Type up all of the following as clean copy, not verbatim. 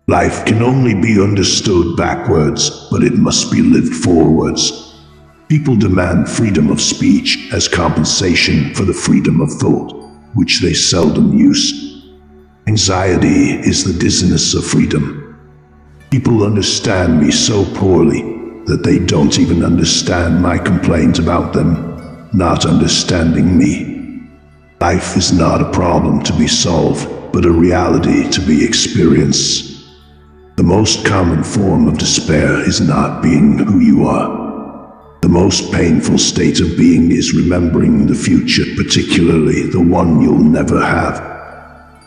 Life can only be understood backwards, but it must be lived forwards. People demand freedom of speech as compensation for the freedom of thought, which they seldom use. Anxiety is the dizziness of freedom. People understand me so poorly that they don't even understand my complaint about them not understanding me. Life is not a problem to be solved, but a reality to be experienced. The most common form of despair is not being who you are. The most painful state of being is remembering the future, particularly the one you'll never have.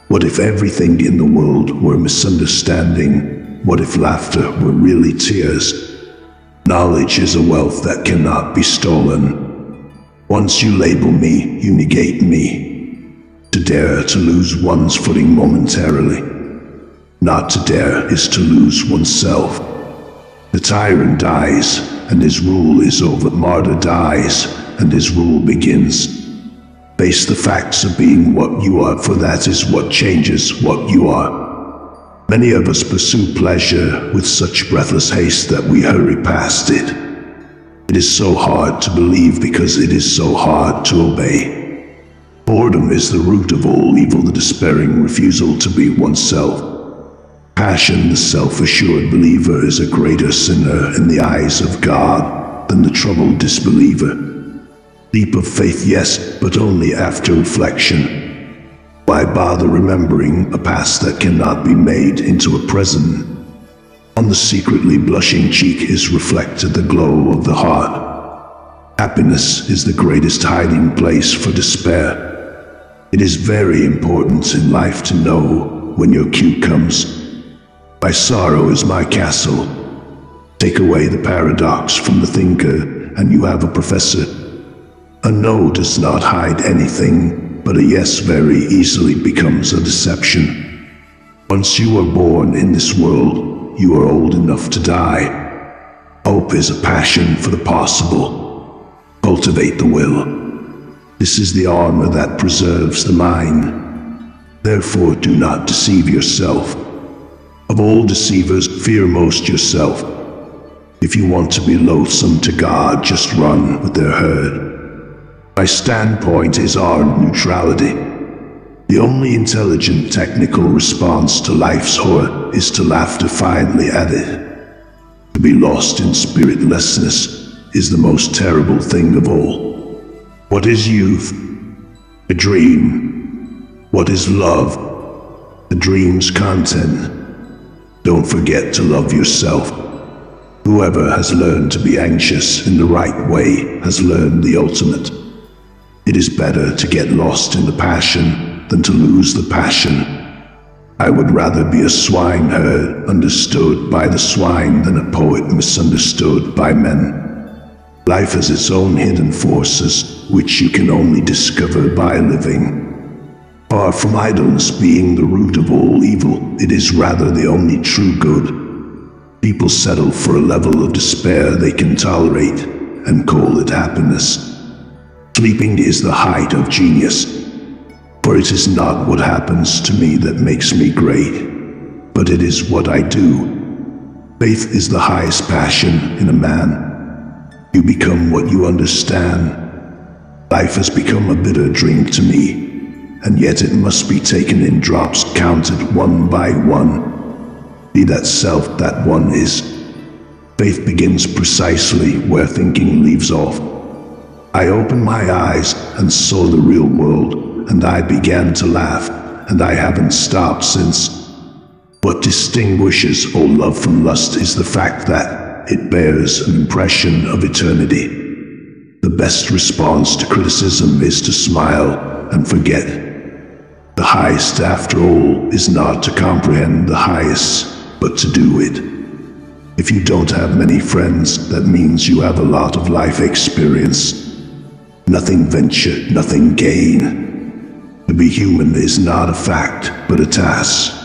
What if everything in the world were misunderstanding? What if laughter were really tears? Knowledge is a wealth that cannot be stolen. Once you label me, you negate me. To dare to lose one's footing momentarily. Not to dare is to lose oneself. The tyrant dies, and his rule is over. Martyr dies, and his rule begins. Face the facts of being what you are, for that is what changes what you are. Many of us pursue pleasure with such breathless haste that we hurry past it. It is so hard to believe because it is so hard to obey. Boredom is the root of all evil, the despairing refusal to be oneself. Passion, the self-assured believer, is a greater sinner in the eyes of God than the troubled disbeliever. Leap of faith, yes, but only after reflection. Why bother remembering a past that cannot be made into a present? On the secretly blushing cheek is reflected the glow of the heart. Happiness is the greatest hiding place for despair. It is very important in life to know when your cue comes. My sorrow is my castle. Take away the paradox from the thinker, and you have a professor. A no does not hide anything, but a yes very easily becomes a deception. Once you are born in this world, you are old enough to die. Hope is a passion for the possible. Cultivate the will. This is the armor that preserves the mind. Therefore, do not deceive yourself. Of all deceivers, fear most yourself. If you want to be loathsome to God, just run with their herd. My standpoint is armed neutrality. The only intelligent technical response to life's horror is to laugh defiantly at it. To be lost in spiritlessness is the most terrible thing of all. What is youth? A dream. What is love? The dream's content. Don't forget to love yourself. Whoever has learned to be anxious in the right way has learned the ultimate. It is better to get lost in the passion than to lose the passion. I would rather be a swineherd understood by the swine than a poet misunderstood by men. Life has its own hidden forces, which you can only discover by living. Far from idleness being the root of all evil, it is rather the only true good. People settle for a level of despair they can tolerate and call it happiness. Sleeping is the height of genius, for it is not what happens to me that makes me great, but it is what I do. Faith is the highest passion in a man. You become what you understand. Life has become a bitter drink to me, and yet it must be taken in drops, counted one by one. Be that self that one is. Faith begins precisely where thinking leaves off. I opened my eyes and saw the real world, and I began to laugh, and I haven't stopped since. What distinguishes all love from lust is the fact that it bears an impression of eternity. The best response to criticism is to smile and forget. The highest, after all, is not to comprehend the highest, but to do it. If you don't have many friends, that means you have a lot of life experience. Nothing venture, nothing gain. To be human is not a fact, but a task.